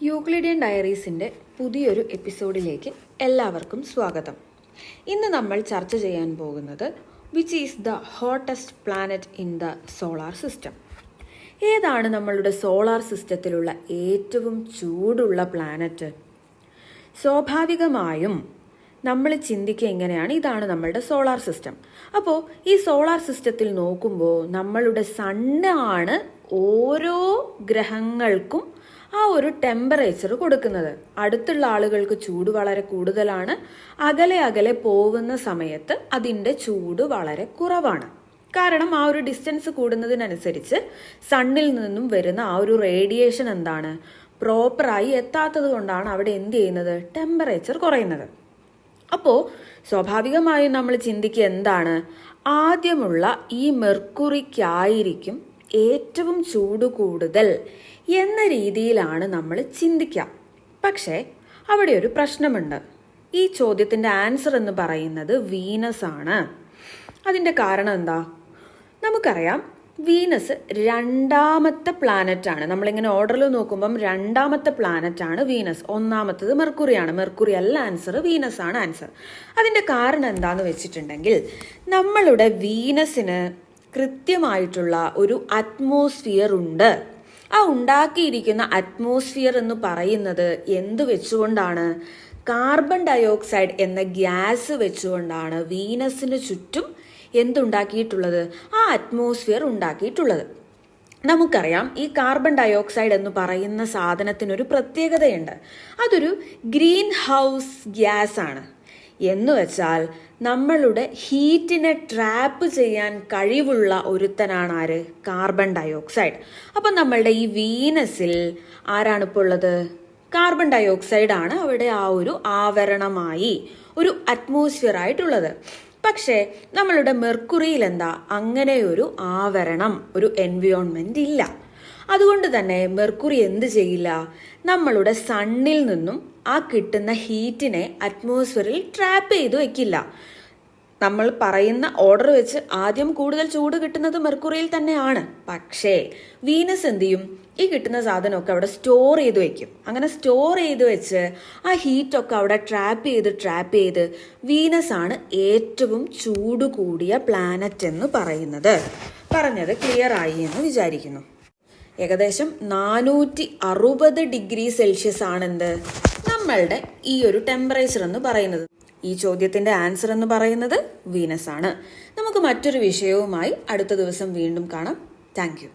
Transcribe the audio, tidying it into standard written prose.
Euclidean ഡയറീസിൻ്റെ പുതിയൊരു എപ്പിസോഡിലേക്ക് എല്ലാവർക്കും സ്വാഗതം. ഇന്ന് നമ്മൾ ചർച്ച ചെയ്യാൻ പോകുന്നത് which is the hottest planet in the solar system. ഏതാണ് നമ്മളുടെ സോളാർ സിസ്റ്റത്തിലുള്ള ഏറ്റവും ചൂടുള്ള പ്ലാനറ്റ്? സ്വാഭാവികമായും നമ്മൾ ചിന്തിക്കുക എങ്ങനെയാണ്, ഇതാണ് നമ്മളുടെ സോളാർ സിസ്റ്റം. അപ്പോൾ ഈ സോളാർ സിസ്റ്റത്തിൽ നോക്കുമ്പോൾ നമ്മളുടെ സണ്ണാണ് ഓരോ ഗ്രഹങ്ങൾക്കും ആ ഒരു ടെമ്പറേച്ചർ കൊടുക്കുന്നത്. അടുത്തുള്ള ആളുകൾക്ക് ചൂട് വളരെ കൂടുതലാണ്, അകലെ അകലെ പോകുന്ന സമയത്ത് അതിൻ്റെ ചൂട് വളരെ കുറവാണ്. കാരണം ആ ഒരു ഡിസ്റ്റൻസ് കൂടുന്നതിനനുസരിച്ച് സണ്ണിൽ നിന്നും വരുന്ന ആ ഒരു റേഡിയേഷൻ എന്താണ്, പ്രോപ്പറായി എത്താത്തത് കൊണ്ടാണ് അവിടെ എന്ത് ചെയ്യുന്നത്, ടെമ്പറേച്ചർ കുറയുന്നത്. അപ്പോൾ സ്വാഭാവികമായും നമ്മൾ ചിന്തിക്കുക എന്താണ്, ആദ്യമുള്ള ഈ മെർക്കുറിക്കായിരിക്കും ഏറ്റവും ചൂട് കൂടുതൽ എന്ന രീതിയിലാണ് നമ്മൾ ചിന്തിക്കുക. പക്ഷേ അവിടെ ഒരു പ്രശ്നമുണ്ട്. ഈ ചോദ്യത്തിൻ്റെ ആൻസർ എന്ന് പറയുന്നത് വീനസ് ആണ്. അതിൻ്റെ കാരണം എന്താ? നമുക്കറിയാം, വീനസ് രണ്ടാമത്തെ പ്ലാനറ്റ് ആണ്. നമ്മളിങ്ങനെ ഓർഡറിൽ നോക്കുമ്പം രണ്ടാമത്തെ പ്ലാനറ്റ് ആണ് വീനസ്. ഒന്നാമത്തത് മെർക്കുറിയാണ്. മെർക്കുറി അല്ല ആൻസർ, വീനസ് ആണ് ആൻസർ. അതിൻ്റെ കാരണം എന്താന്ന് വെച്ചിട്ടുണ്ടെങ്കിൽ, നമ്മളുടെ വീനസിന് കൃത്യമായിട്ടുള്ള ഒരു അറ്റ്മോസ്ഫിയർ ഉണ്ട്. ആ ഉണ്ടാക്കിയിരിക്കുന്ന അറ്റ്മോസ്ഫിയർ എന്ന് പറയുന്നത് എന്ത് വെച്ചുകൊണ്ടാണ്? കാർബൺ ഡയോക്സൈഡ് എന്ന ഗ്യാസ് വെച്ചുകൊണ്ടാണ് വീനസിന് ചുറ്റും എന്തുണ്ടാക്കിയിട്ടുള്ളത്, ആ അറ്റ്മോസ്ഫിയർ ഉണ്ടാക്കിയിട്ടുള്ളത്. നമുക്കറിയാം, ഈ കാർബൺ ഡയോക്സൈഡ് എന്ന് പറയുന്ന സാധനത്തിനൊരു പ്രത്യേകതയുണ്ട്. അതൊരു ഗ്രീൻ ഹൗസ് ഗ്യാസ് ആണ്. എന്ന് വെച്ചാൽ നമ്മളുടെ ഹീറ്റിനെ ട്രാപ്പ് ചെയ്യാൻ കഴിവുള്ള ഒരുത്തനാണ് ആര്? Carbon dioxide. അപ്പം നമ്മളുടെ ഈ വീനസിൽ ആരാണ് ഇപ്പോൾ ഉള്ളത്? കാർബൺ ഡയോക്സൈഡ് ആണ് അവിടെ ആ ഒരു ആവരണമായി, ഒരു അറ്റ്മോസ്ഫിയർ ആയിട്ടുള്ളത്. പക്ഷേ നമ്മളുടെ മെർക്കുറിയിൽ എന്താ, അങ്ങനെ ഒരു ആവരണം, ഒരു എൻവയോൺമെന്റ് ഇല്ല. അതുകൊണ്ട് തന്നെ മെർക്കുറി എന്ത് ചെയ്യില്ല, നമ്മളുടെ സണ്ണിൽ നിന്നും ആ കിട്ടുന്ന ഹീറ്റിനെ അറ്റ്മോസ്ഫിയറിൽ ട്രാപ്പ് ചെയ്ത് വെക്കില്ല. നമ്മൾ പറയുന്ന ഓർഡർ വെച്ച് ആദ്യം കൂടുതൽ ചൂട് കിട്ടുന്നത് മെർക്കുറിയിൽ തന്നെയാണ്. പക്ഷേ വീനസ് എന്ത് ചെയ്യും, ഈ കിട്ടുന്ന സാധനമൊക്കെ അവിടെ സ്റ്റോർ ചെയ്ത് വെക്കും. അങ്ങനെ സ്റ്റോർ ചെയ്ത് വെച്ച് ആ ഹീറ്റൊക്കെ അവിടെ ട്രാപ്പ് ചെയ്ത് വീനസ് ആണ് ഏറ്റവും ചൂട് കൂടിയ പ്ലാനറ്റ് എന്ന് പറയുന്നത്. പറഞ്ഞത് ക്ലിയർ ആയി എന്ന് വിചാരിക്കുന്നു. ഏകദേശം 460 ഡിഗ്രി സെൽഷ്യസ് ആണെന്ത് നമ്മളുടെ ഈ ഒരു ടെമ്പറേച്ചർ എന്ന് പറയുന്നത്. ഈ ചോദ്യത്തിന്റെ ആൻസർ എന്ന് പറയുന്നത് വീനസ് ആണ്. നമുക്ക് മറ്റൊരു വിഷയവുമായി അടുത്ത ദിവസം വീണ്ടും കാണാം. Thank you.